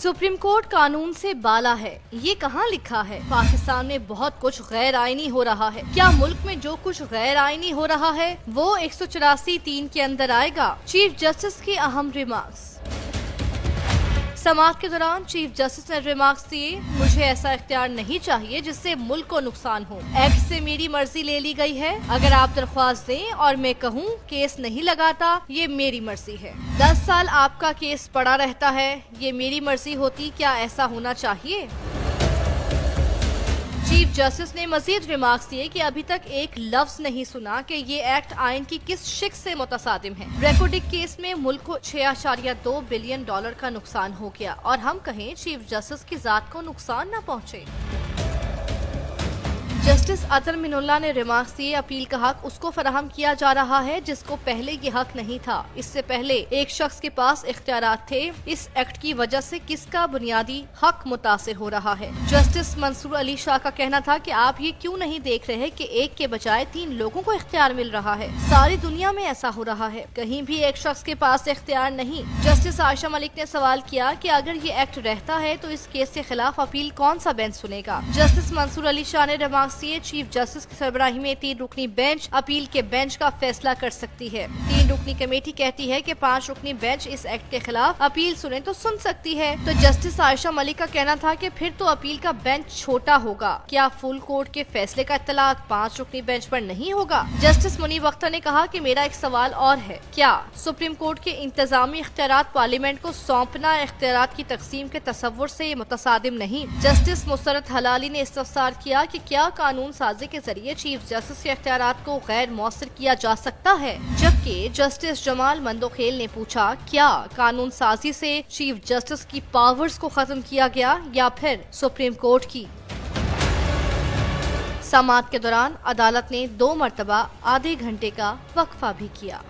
Supreme court कानून से बाला है, ये कहाँ लिखा है? पाकिस्तान में बहुत कुछ गैर आईनी हो रहा है। क्या मुल्क में जो कुछ गैर आईनी हो रहा है वो 184(3) के अंदर आएगा? चीफ जस्टिस की अहम रिमार्क्स। समाअत के दौरान चीफ जस्टिस ने रिमार्क्स दिए, मुझे ऐसा इख्तियार नहीं चाहिए जिससे मुल्क को नुकसान हो। एक्ट से मेरी मर्जी ले ली गई है। अगर आप दरख्वास्त दें और मैं कहूँ केस नहीं लगाता, ये मेरी मर्जी है। 10 साल आपका केस पड़ा रहता है, ये मेरी मर्जी होती, क्या ऐसा होना चाहिए? चीफ जस्टिस ने मजीद रिमार्क्स दिए कि अभी तक एक लफ्ज नहीं सुना कि ये एक्ट आइन की किस शिक से मुतसादिम है। रेकॉर्डिंग केस में मुल्क को $6.2 बिलियन का नुकसान हो गया और हम कहें चीफ जस्टिस की जात को नुकसान न पहुंचे। जस्टिस अतर मिनुल्लाह ने रिमार्क्स दिए, अपील का हक उसको फराहम किया जा रहा है जिसको पहले ये हक नहीं था। इससे पहले एक शख्स के पास इख्तियारात थे। इस एक्ट की वजह से किसका बुनियादी हक मुतासिर हो रहा है? जस्टिस मंसूर अली शाह का कहना था कि आप ये क्यों नहीं देख रहे कि एक के बजाय 3 लोगों को इख्तियार मिल रहा है? सारी दुनिया में ऐसा हो रहा है, कहीं भी एक शख्स के पास इख्तियार नहीं। जस्टिस आयशा मलिक ने सवाल किया कि अगर ये एक्ट रहता है तो इस केस के खिलाफ अपील कौन सा बेंच सुनेगा? जस्टिस मंसूर अली शाह ने रिमार्क्स दिए, चीफ जस्टिस की सरबराही में 3 रुकनी बेंच अपील के बेंच का फैसला कर सकती है। 3 रुकनी कमेटी कहती है कि 5 रुकनी बेंच इस एक्ट के खिलाफ अपील सुने तो सुन सकती है। तो जस्टिस आयशा मलिक का कहना था कि फिर तो अपील का बेंच छोटा होगा। क्या फुल कोर्ट के फैसले का इत्तलाक 5 रुकनी बेंच पर नहीं होगा? जस्टिस मुनीब अख्तर ने कहा कि मेरा एक सवाल और है, क्या सुप्रीम कोर्ट के इंतजामी इख्तियारात पार्लियामेंट को सौंपना इख्तियारात की तकसीम के तस्वुर से मुतसादिम नहीं? जस्टिस मुसरत हलाली ने इस्तफसार किया कि क्या कानून साजी के जरिए चीफ जस्टिस के इख्तियारात को गैर मौसर किया जा सकता है? जबकि जस्टिस जमाल मंदोखेल ने पूछा, क्या कानून साजी से चीफ जस्टिस की पावर्स को खत्म किया गया या फिर सुप्रीम कोर्ट की? समाअत के दौरान अदालत ने 2 मरतबा आधे घंटे का वक्फा भी किया।